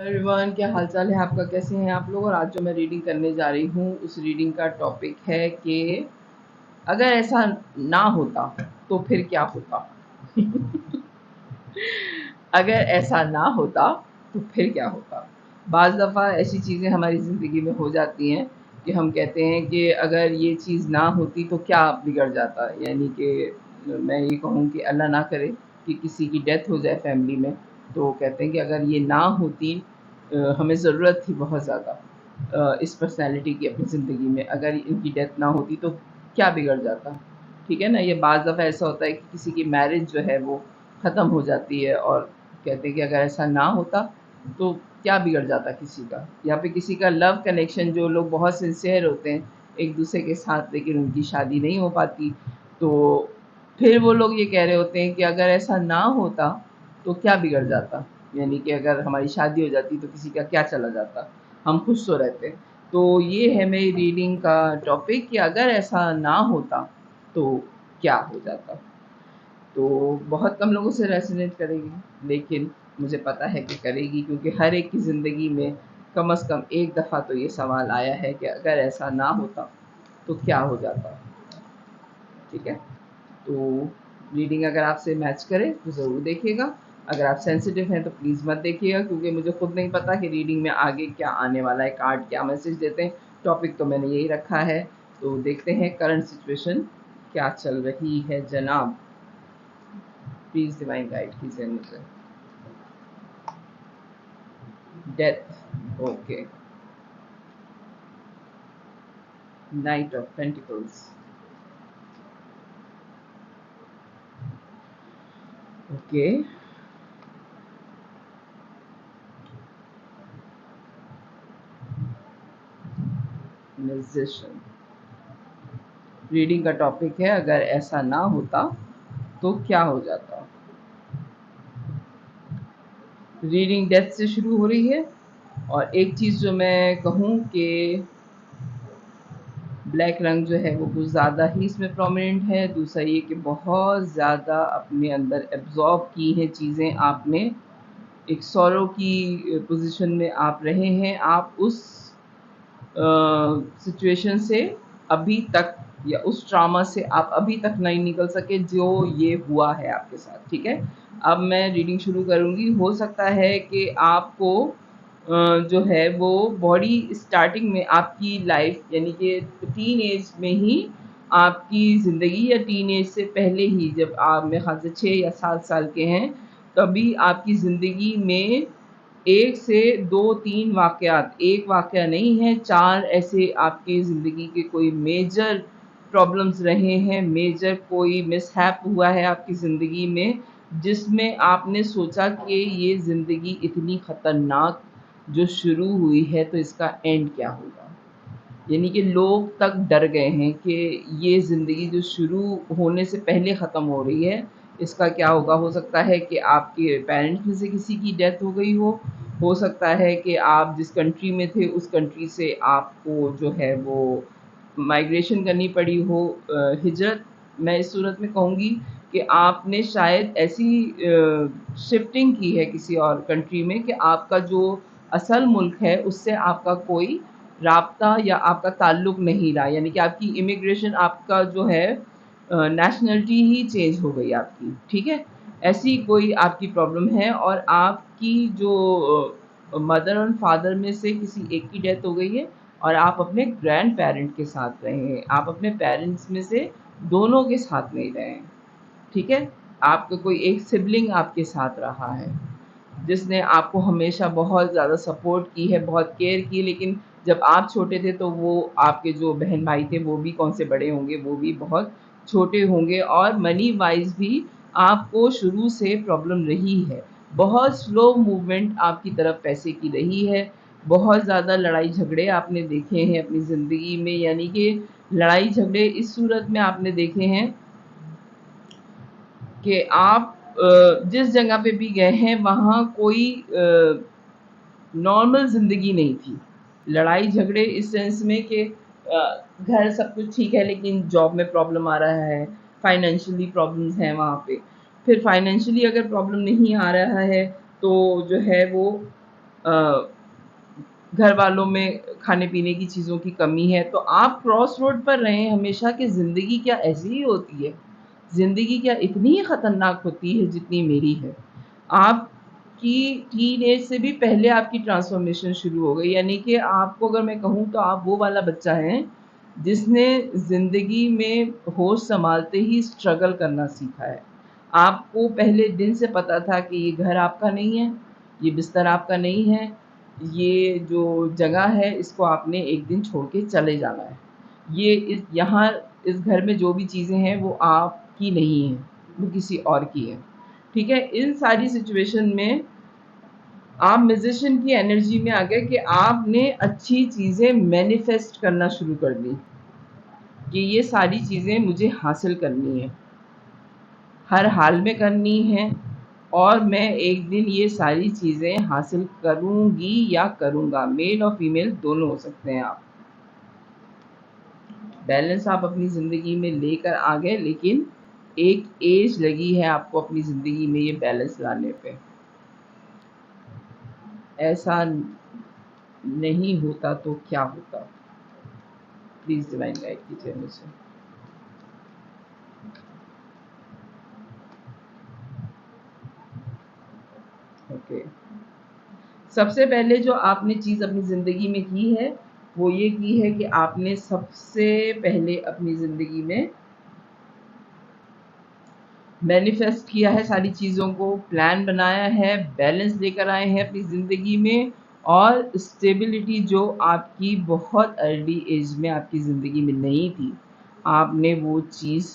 Everyone, क्या हालचाल है आपका? कैसे हैं आप लोग? और आज जो मैं रीडिंग करने जा रही हूँ उस रीडिंग का टॉपिक है कि अगर ऐसा ना होता तो फिर क्या होता। अगर ऐसा ना होता तो फिर क्या होता। बाज़ दफ़ा ऐसी चीज़ें हमारी ज़िंदगी में हो जाती हैं कि हम कहते हैं कि अगर ये चीज़ ना होती तो क्या बिगड़ जाता। यानी कि मैं ये कहूँ कि अल्लाह ना करे कि किसी की डेथ हो जाए फैमिली में, तो कहते हैं कि अगर ये ना होती, हमें ज़रूरत थी बहुत ज़्यादा इस पर्सनैलिटी की अपनी ज़िंदगी में, अगर इनकी डेथ ना होती तो क्या बिगड़ जाता। ठीक है ना? ये बाज़ दफ़ा ऐसा होता है कि किसी की मैरिज जो है वो ख़त्म हो जाती है और कहते हैं कि अगर ऐसा ना होता तो क्या बिगड़ जाता किसी का, या फिर किसी का लव कनेक्शन, जो लोग बहुत सिंसियर होते हैं एक दूसरे के साथ लेकिन उनकी शादी नहीं हो पाती, तो फिर वो लोग ये कह रहे होते हैं कि अगर ऐसा ना होता तो क्या बिगड़ जाता। यानी कि अगर हमारी शादी हो जाती तो किसी का क्या चला जाता, हम खुश तो रहते। तो ये है मेरी रीडिंग का टॉपिक कि अगर ऐसा ना होता तो क्या हो जाता। तो बहुत कम लोगों से रेजोनेट करेगी, लेकिन मुझे पता है कि करेगी, क्योंकि हर एक की ज़िंदगी में कम से कम एक दफ़ा तो ये सवाल आया है कि अगर ऐसा ना होता तो क्या हो जाता। ठीक है? तो रीडिंग अगर आपसे मैच करे तो ज़रूर देखिएगा। अगर आप सेंसिटिव हैं तो प्लीज़ मत देखिएगा, क्योंकि मुझे खुद नहीं पता कि रीडिंग में आगे क्या आने वाला है, कार्ड क्या मैसेज देते हैं। टॉपिक तो मैंने यही रखा है, तो देखते हैं करंट सिचुएशन क्या चल रही है जनाब। प्लीज़ डिवाइन गाइड कीजिए मुझे। Death, okay. Night of pentacles, okay. Musician. Reading का टॉपिक है अगर ऐसा ना होता तो क्या हो जाता। रीडिंग डेथ से शुरू हो रही है, और एक चीज़ जो मैं कहूँ कि ब्लैक रंग जो है वो कुछ ज़्यादा ही इसमें प्रोमिनेंट है। दूसरा ये कि बहुत ज़्यादा अपने अंदर एब्ज़ॉर्ब की हैं चीज़ें आपने, एक सॉरो की पोजीशन में आप रहे हैं। आप उस सिचुएशन से अभी तक, या उस ट्रॉमा से आप अभी तक नहीं निकल सके जो ये हुआ है आपके साथ। ठीक है? अब मैं रीडिंग शुरू करूँगी। हो सकता है कि आपको जो है वो बॉडी स्टार्टिंग में आपकी लाइफ, यानी कि टीन एज में ही आपकी ज़िंदगी, या टीन एज से पहले ही जब आप मेरे ख़्याल से 6 या 7 साल के हैं, तभी आपकी ज़िंदगी में 1 से 2-3 वाक़यात, एक वाक़या नहीं है, 4 ऐसे आपकी ज़िंदगी के कोई मेजर प्रॉब्लम्स रहे हैं, मेजर कोई मिसहैप हुआ है आपकी ज़िंदगी में, जिसमें आपने सोचा कि ये ज़िंदगी इतनी ख़तरनाक जो शुरू हुई है तो इसका एंड क्या होगा। यानी कि लोग तक डर गए हैं कि ये ज़िंदगी जो शुरू होने से पहले ख़त्म हो रही है, इसका क्या होगा। हो सकता है कि आपके पेरेंट्स में से किसी की डेथ हो गई हो सकता है कि आप जिस कंट्री में थे उस कंट्री से आपको जो है वो माइग्रेशन करनी पड़ी हो, हिजरत। मैं इस सूरत में कहूँगी कि आपने शायद ऐसी शिफ्टिंग की है किसी और कंट्री में कि आपका जो असल मुल्क है उससे आपका कोई राब्ता या आपका ताल्लुक़ नहीं रहा, यानी कि आपकी इमिग्रेशन, आपका जो है नेशनैलिटी ही चेंज हो गई आपकी। ठीक है? ऐसी कोई आपकी प्रॉब्लम है, और आपकी जो मदर और फादर में से किसी एक की डेथ हो गई है, और आप अपने ग्रैंड पेरेंट के साथ रहे हैं। आप अपने पेरेंट्स में से दोनों के साथ नहीं रहे हैं। ठीक है? आपका कोई एक सिबलिंग आपके साथ रहा है, जिसने आपको हमेशा बहुत ज़्यादा सपोर्ट की है, बहुत केयर की, लेकिन जब आप छोटे थे तो वो आपके जो बहन-भाई थे वो भी कौन से बड़े होंगे, वो भी बहुत छोटे होंगे, और मनी वाइज़ भी आपको शुरू से प्रॉब्लम रही है। बहुत स्लो मूवमेंट आपकी तरफ पैसे की रही है, बहुत ज़्यादा लड़ाई-झगड़े आपने देखे हैं अपनी ज़िंदगी में, यानी कि लड़ाई-झगड़े इस सूरत में आपने देखे हैं कि आप जिस जगह पे भी गए हैं वहाँ कोई नॉर्मल ज़िंदगी नहीं थी। लड़ाई झगड़े इस सेंस में कि घर सब कुछ ठीक है लेकिन जॉब में प्रॉब्लम आ रहा है, फाइनेंशियली प्रॉब्लम्स हैं वहाँ पे। फिर फाइनेंशियली अगर प्रॉब्लम नहीं आ रहा है तो जो है वो घर वालों में खाने पीने की चीज़ों की कमी है, तो आप क्रॉस रोड पर रहें हमेशा कि ज़िंदगी क्या ऐसी ही होती है? ज़िंदगी क्या इतनी ही ख़तरनाक होती है जितनी मेरी है? आपकी टीनेज से भी पहले आपकी ट्रांसफ़ॉर्मेशन शुरू हो गई, यानी कि आपको अगर मैं कहूँ तो आप वो वाला बच्चा हैं, जिसने ज़िंदगी में होश सँभालते ही स्ट्रगल करना सीखा है। आपको पहले दिन से पता था कि ये घर आपका नहीं है, ये बिस्तर आपका नहीं है, ये जो जगह है इसको आपने एक दिन छोड़ के चले जाना है। ये इस घर में जो भी चीज़ें हैं वो आपकी नहीं हैं, वो किसी और की हैं। ठीक है? इन सारी सिचुएशन में आप म्यूज़िशियन की एनर्जी में आ गए कि आपने अच्छी चीज़ें मैनिफेस्ट करना शुरू कर दी, कि ये सारी चीज़ें मुझे हासिल करनी है, हर हाल में करनी है, और मैं एक दिन ये सारी चीज़ें हासिल करूँगी या करूँगा। मेल और फीमेल दोनों हो सकते हैं आप। बैलेंस आप अपनी ज़िंदगी में लेकर आ गए, लेकिन एक एज लगी है आपको अपनी ज़िंदगी में ये बैलेंस लाने पे। ऐसा नहीं होता तो क्या होता? प्लीज़ डिवाइन गाइड कीजिए मुझे। ओके। सबसे पहले जो आपने चीज़ अपनी ज़िंदगी में की है, वो ये की है कि आपने सबसे पहले अपनी ज़िंदगी में मैनिफेस्ट किया है सारी चीज़ों को, प्लान बनाया है, बैलेंस लेकर आए हैं अपनी ज़िंदगी में, और स्टेबिलिटी जो आपकी बहुत अर्ली एज में आपकी ज़िंदगी में नहीं थी, आपने वो चीज़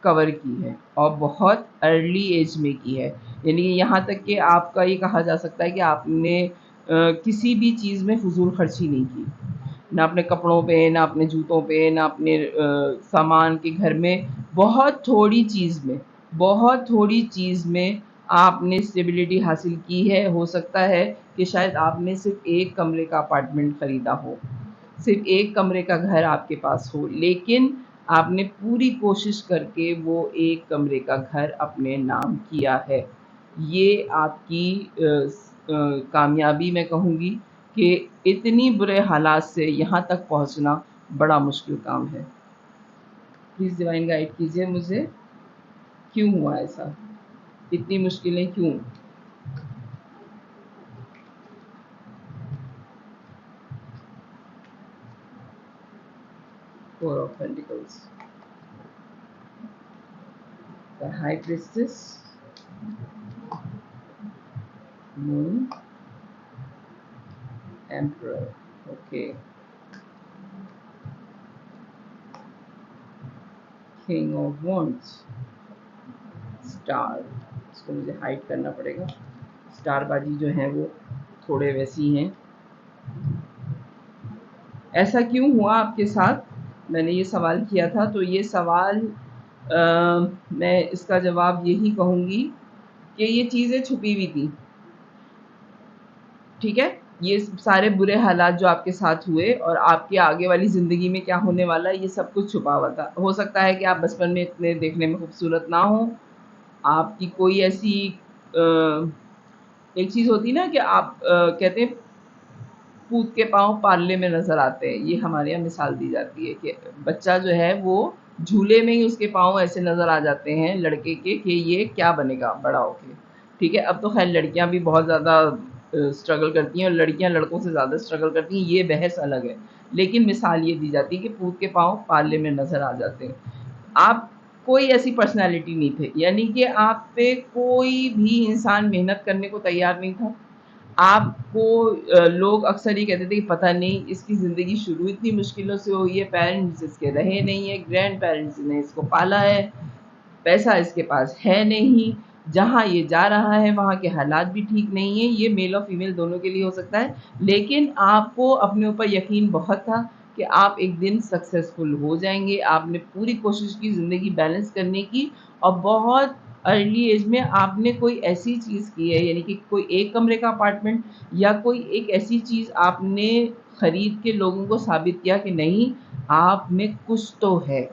कवर की है और बहुत अर्ली एज में की है। यानी कि यहाँ तक कि आपका ये कहा जा सकता है कि आपने किसी भी चीज़ में फ़िज़ूल खर्ची नहीं की। ना अपने कपड़ों पे, ना अपने जूतों पे, ना अपने सामान के घर में, बहुत थोड़ी चीज़ में आपने स्टेबिलिटी हासिल की है। हो सकता है कि शायद आपने सिर्फ़ एक कमरे का अपार्टमेंट ख़रीदा हो, सिर्फ़ एक कमरे का घर आपके पास हो, लेकिन आपने पूरी कोशिश करके वो एक कमरे का घर अपने नाम किया है। ये आपकी कामयाबी मैं कहूँगी कि इतनी बुरे हालात से यहाँ तक पहुँचना बड़ा मुश्किल काम है। प्लीज़ डिवाइन गाइड कीजिए मुझे, क्यों हुआ ऐसा? इतनी मुश्किलें क्यों? Four of pentacles, the high priestess, moon, emperor. Okay, king of wands, star. इसको मुझे हाइड करना पड़ेगा, स्टार बाजी जो है वो थोड़े वैसी हैं। ऐसा क्यों हुआ आपके साथ? मैंने ये सवाल किया था, तो ये सवाल मैं इसका जवाब यही कहूँगी कि ये चीज़ें छुपी हुई थी। ठीक है? ये सारे बुरे हालात जो आपके साथ हुए और आपकी आगे वाली ज़िंदगी में क्या होने वाला है, ये सब कुछ छुपा हुआ था। हो सकता है कि आप बचपन में इतने देखने में खूबसूरत ना हों, आपकी कोई ऐसी एक चीज़ होती है ना कि आप कहते हैं पूत के पाँव पाले में नज़र आते हैं। ये हमारे यहाँ मिसाल दी जाती है कि बच्चा जो है वो झूले में ही उसके पाँव ऐसे नज़र आ जाते हैं लड़के के कि ये क्या बनेगा बड़ा होके। ठीक है? अब तो ख़ैर लड़कियाँ भी बहुत ज़्यादा स्ट्रगल करती हैं और लड़कियाँ लड़कों से ज़्यादा स्ट्रगल करती हैं, ये बहस अलग है। लेकिन मिसाल ये दी जाती है कि पूत के पाँव पाले में नज़र आ जाते हैं। आप कोई ऐसी पर्सनैलिटी नहीं थे, यानी कि आप पे कोई भी इंसान मेहनत करने को तैयार नहीं था। आपको लोग अक्सर ये कहते थे कि पता नहीं इसकी ज़िंदगी शुरू इतनी मुश्किलों से हुई है, पेरेंट्स इसके रहे नहीं है, ग्रैंड पेरेंट्स ने इसको पाला है, पैसा इसके पास है नहीं, जहाँ ये जा रहा है वहाँ के हालात भी ठीक नहीं हैं। ये मेल और फीमेल दोनों के लिए हो सकता है, लेकिन आपको अपने ऊपर यकीन बहुत था कि आप एक दिन सक्सेसफुल हो जाएँगे। आपने पूरी कोशिश की ज़िंदगी बैलेंस करने की और बहुत अर्ली एज में आपने कोई ऐसी चीज़ की है, यानी कि कोई एक कमरे का अपार्टमेंट या कोई एक ऐसी चीज़ आपने खरीद के लोगों को साबित किया कि नहीं, आप में कुछ तो है।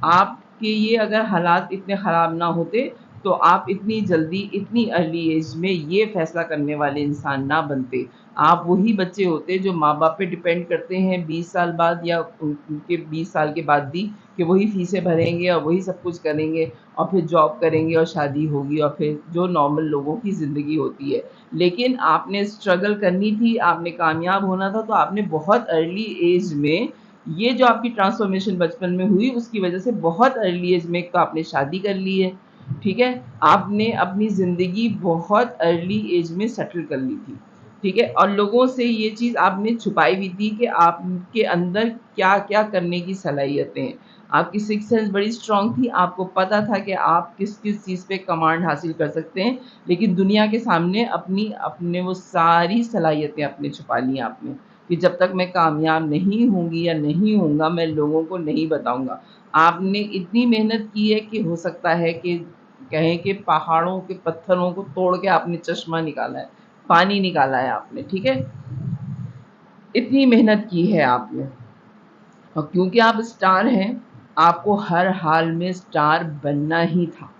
आपके ये अगर हालात इतने ख़राब ना होते तो आप इतनी जल्दी इतनी अर्ली एज में ये फैसला करने वाले इंसान ना बनते। आप वही बच्चे होते जो माँ बाप पे डिपेंड करते हैं 20 साल बाद या उनके 20 साल के बाद भी, कि वही फीसें भरेंगे और वही सब कुछ करेंगे और फिर जॉब करेंगे और शादी होगी और फिर जो नॉर्मल लोगों की ज़िंदगी होती है। लेकिन आपने स्ट्रगल करनी थी, आपने कामयाब होना था, तो आपने बहुत अर्ली एज में ये जो आपकी ट्रांसफॉर्मेशन बचपन में हुई उसकी वजह से बहुत अर्ली एज में एक तो आपने शादी कर ली है, ठीक है? आपने अपनी ज़िंदगी बहुत अर्ली एज में सेटल कर ली थी, ठीक है? और लोगों से ये चीज़ आपने छुपाई भी थी कि आपके अंदर क्या-क्या करने की सलाहियतें हैं। आपकी सिक्स्थ सेंस बड़ी स्ट्रॉन्ग थी, आपको पता था कि आप किस-किस चीज़ पे कमांड हासिल कर सकते हैं, लेकिन दुनिया के सामने अपने वो सारी सलाहियतें अपने छुपा ली आपने, कि जब तक मैं कामयाब नहीं होंगी या नहीं होऊँगा, मैं लोगों को नहीं बताऊँगा। आपने इतनी मेहनत की है कि हो सकता है कि कहें कि पहाड़ों के पत्थरों को तोड़ के आपने चश्मा निकाला है, पानी निकाला है आपने, ठीक है? इतनी मेहनत की है आपने। और क्योंकि आप स्टार हैं, आपको हर हाल में स्टार बनना ही था।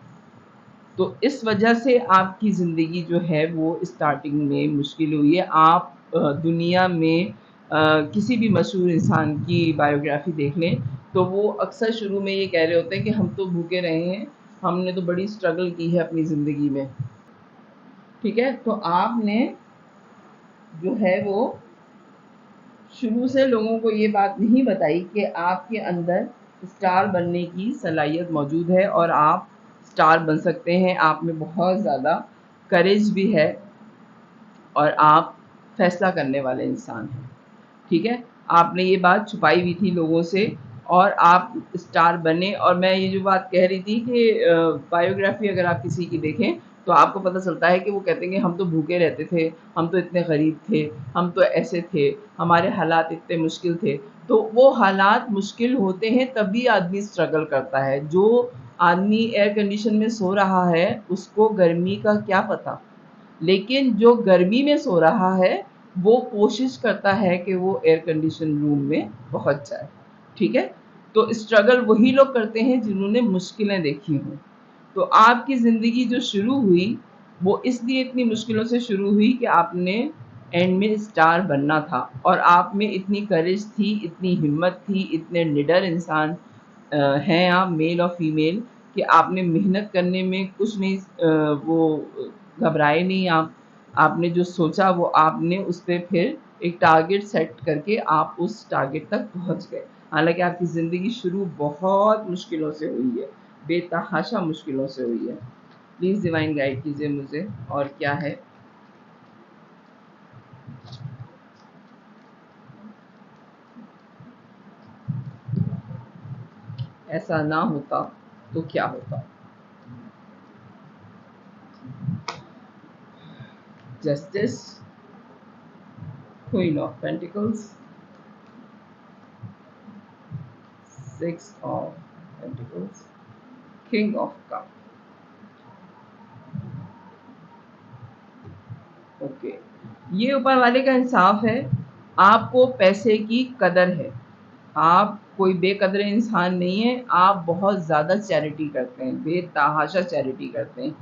तो इस वजह से आपकी ज़िंदगी जो है वो स्टार्टिंग में मुश्किल हुई है। आप दुनिया में किसी भी मशहूर इंसान की बायोग्राफ़ी देख लें, तो वो अक्सर शुरू में ये कह रहे होते हैं कि हम तो भूखे रहे हैं, हमने तो बड़ी स्ट्रगल की है अपनी ज़िंदगी में, ठीक है? तो आपने जो है वो शुरू से लोगों को ये बात नहीं बताई कि आपके अंदर स्टार बनने की सलाहियत मौजूद है और आप स्टार बन सकते हैं। आप में बहुत ज़्यादा करेज भी है और आप फैसला करने वाले इंसान हैं, ठीक है? आपने ये बात छुपाई हुई थी लोगों से और आप स्टार बने। और मैं ये जो बात कह रही थी कि बायोग्राफ़ी अगर आप किसी की देखें, तो आपको पता चलता है कि वो कहते हैं कि हम तो भूखे रहते थे, हम तो इतने गरीब थे, हम तो ऐसे थे, हमारे हालात इतने मुश्किल थे। तो वो हालात मुश्किल होते हैं तभी आदमी स्ट्रगल करता है। जो आदमी एयर कंडीशन में सो रहा है, उसको गर्मी का क्या पता? लेकिन जो गर्मी में सो रहा है, वो कोशिश करता है कि वो एयर कंडीशन रूम में पहुँच जाए, ठीक है? तो स्ट्रगल वही लोग करते हैं जिन्होंने मुश्किलें देखी हों। तो आपकी ज़िंदगी जो शुरू हुई, वो इसलिए इतनी मुश्किलों से शुरू हुई कि आपने एंड में स्टार बनना था और आप में इतनी करेज थी, इतनी हिम्मत थी, इतने निडर इंसान हैं आप, मेल और फीमेल, कि आपने मेहनत करने में कुछ नहीं वो घबराए नहीं आप। आपने जो सोचा वो आपने उस पे फिर एक टारगेट सेट करके आप उस टारगेट तक पहुँच गए। हालाँकि आपकी ज़िंदगी शुरू बहुत मुश्किलों से हुई है, बेतहाशा मुश्किलों से हुई है। प्लीज़ डिवाइन गाइड कीजिए मुझे और क्या है? ऐसा ना होता तो क्या होता? Justice, queen of pentacles, six of pentacles, king of cup. Okay, ये ऊपर वाले का इंसाफ है। आपको पैसे की कदर है, आप कोई बेकदर इंसान नहीं है, आप बहुत ज़्यादा चैरिटी करते हैं, बेतहाशा चैरिटी करते हैं।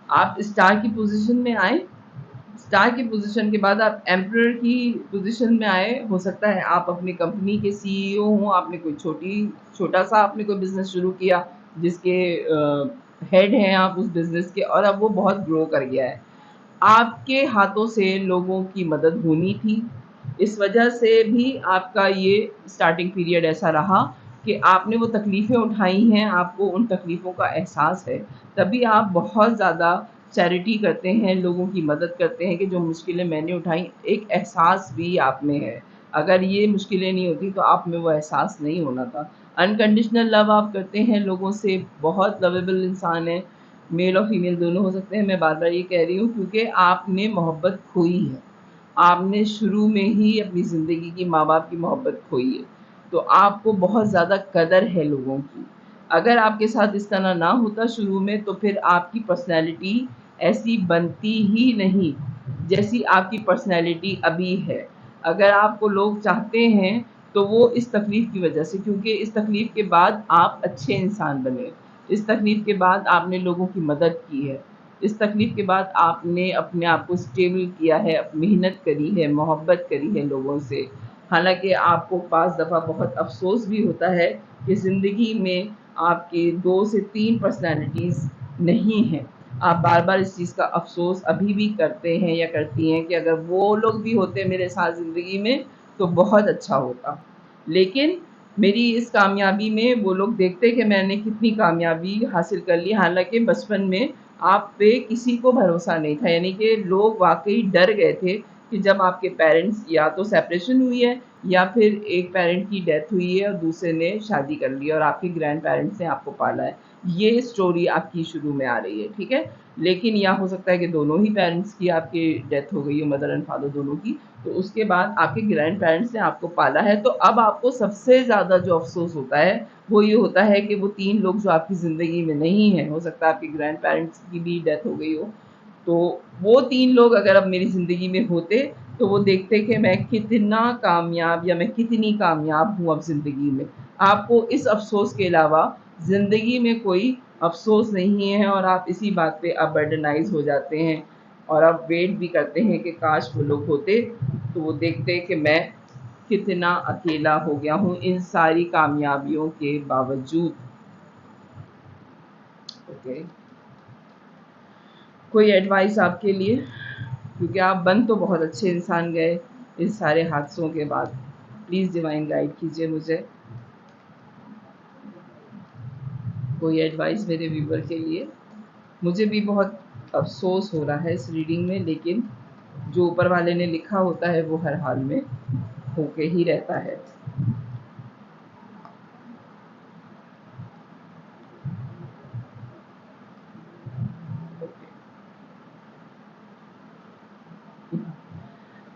आप स्टार की पोजीशन में आए, स्टार की पोजीशन के बाद आप एम्परर की पोजीशन में आए। हो सकता है आप अपनी कंपनी के सीईओ हों, आपने कोई छोटा सा आपने कोई बिजनेस शुरू किया जिसके हेड हैं आप उस बिजनेस के, और अब वो बहुत ग्रो कर गया है। आपके हाथों से लोगों की मदद होनी थी। इस वजह से भी आपका ये स्टार्टिंग पीरियड ऐसा रहा कि आपने वो तकलीफ़ें उठाई हैं, आपको उन तकलीफ़ों का एहसास है। तभी आप बहुत ज़्यादा चैरिटी करते हैं, लोगों की मदद करते हैं कि जो मुश्किलें मैंने उठाई, एक एहसास भी आप में है। अगर ये मुश्किलें नहीं होती तो आप में वो एहसास नहीं होना था। अनकंडीशनल लव आप करते हैं लोगों से, बहुत लवेबल इंसान हैं। मेल और फीमेल दोनों हो सकते हैं, मैं बार-बार ये कह रही हूँ क्योंकि आपने मोहब्बत खोई है। आपने शुरू में ही अपनी ज़िंदगी की माँ-बाप की मोहब्बत खोई है। तो आपको बहुत ज़्यादा कदर है लोगों की। अगर आपके साथ इस तरह ना होता शुरू में, तो फिर आपकी पर्सनैलिटी ऐसी बनती ही नहीं, जैसी आपकी पर्सनैलिटी अभी है। अगर आपको लोग चाहते हैं, तो वो इस तकलीफ़ की वजह से, क्योंकि इस तकलीफ़ के बाद आप अच्छे इंसान बने। इस तकलीफ़ के बाद आपने लोगों की मदद की है, इस तकलीफ़ के बाद आपने अपने आप को स्टेबल किया है, मेहनत करी है, मोहब्बत करी है लोगों से। हालाँकि आपको पाँच दफ़ा बहुत अफ़सोस भी होता है कि ज़िंदगी में आपके 2 से 3 पर्सनैलिटीज़ नहीं हैं। आप बार-बार इस चीज़ का अफ़सोस अभी भी करते हैं या करती हैं कि अगर वो लोग भी होते मेरे साथ ज़िंदगी में तो बहुत अच्छा होता। लेकिन मेरी इस कामयाबी में वो लोग देखते कि मैंने कितनी कामयाबी हासिल कर ली, हालाँकि बचपन में आप पे किसी को भरोसा नहीं था, यानी कि लोग वाक़ई डर गए थे कि जब आपके पेरेंट्स या तो सेपरेशन हुई है या फिर एक पेरेंट की डेथ हुई है और दूसरे ने शादी कर ली और आपके ग्रैंड पेरेंट्स ने आपको पाला है। ये स्टोरी आपकी शुरू में आ रही है, ठीक है? लेकिन या हो सकता है कि दोनों ही पेरेंट्स की आपकी डेथ हो गई हो, मदर एंड फादर दोनों की, तो उसके बाद आपके ग्रैंड पेरेंट्स ने आपको पाला है, तो अब आपको सबसे ज़्यादा जो अफ़सोस होता है, वो ये होता है कि वो 3 लोग जो आपकी ज़िंदगी में नहीं हैं, हो सकता है आपके ग्रैंड पेरेंट्स की भी डेथ हो गई हो, तो वो 3 लोग अगर अब मेरी ज़िंदगी में होते, तो वो देखते कि मैं कितना कामयाब या मैं कितनी कामयाब हूँ अब ज़िंदगी में। आपको इस अफ़सोस के अलावा ज़िंदगी में कोई अफ़सोस नहीं है और आप इसी बात पे अब बर्डनाइज़ हो जाते हैं और आप वेट भी करते हैं कि काश वो लोग होते, तो वो देखते कि मैं कितना अकेला हो गया हूँ इन सारी कामयाबियों के बावजूद। ओके, कोई एडवाइस आपके लिए? क्योंकि आप बन तो बहुत अच्छे इंसान गए इस सारे हादसों के बाद। प्लीज़ डिवाइन गाइड कीजिए मुझे। कोई एडवाइस मेरे व्यूवर के लिए? मुझे भी बहुत अफ़सोस हो रहा है इस रीडिंग में, लेकिन जो ऊपर वाले ने लिखा होता है वो हर हाल में होके ही रहता है।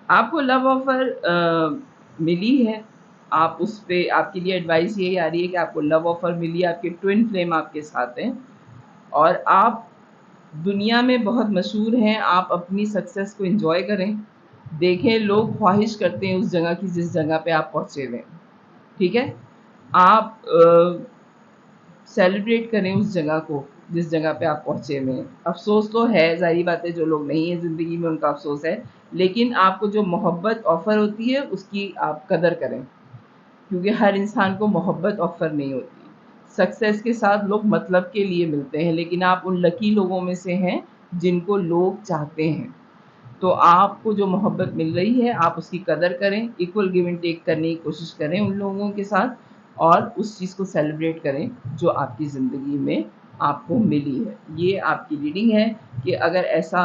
आपको लव ऑफ़र मिली है, आप उस पे आपके लिए एडवाइस यही आ रही है कि आपको लव ऑफ़र मिली है, आपके ट्विन फ्लेम आपके साथ हैं और आप दुनिया में बहुत मशहूर हैं, आप अपनी सक्सेस को एन्जॉय करें। देखें, लोग ख़्वाहिश करते हैं उस जगह की जिस जगह पे आप पहुँचे हुए हैं, ठीक है? आप सेलिब्रेट करें उस जगह को जिस जगह पे आप पहुँचे हुए हैं। अफ़सोस तो है, ज़ाहिर बात है जो लोग नहीं हैं ज़िंदगी में उनका अफ़सोस है, लेकिन आपको जो मोहब्बत ऑफ़र होती है उसकी आप कदर करें, क्योंकि हर इंसान को मोहब्बत ऑफ़र नहीं होती। सक्सेस के साथ लोग मतलब के लिए मिलते हैं, लेकिन आप उन लकी लोगों में से हैं जिनको लोग चाहते हैं। तो आपको जो मोहब्बत मिल रही है आप उसकी कदर करें, इक्वल गिव एंड टेक करने की कोशिश करें उन लोगों के साथ और उस चीज़ को सेलिब्रेट करें जो आपकी ज़िंदगी में आपको मिली है। ये आपकी रीडिंग है कि अगर ऐसा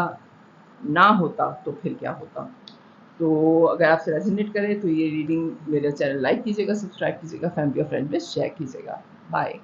ना होता तो फिर क्या होता। तो अगर आपसे रेज़ोनेट करे तो ये रीडिंग, मेरा चैनल लाइक कीजिएगा, सब्सक्राइब कीजिएगा, फैमिली और फ्रेंड में शेयर कीजिएगा। बाय।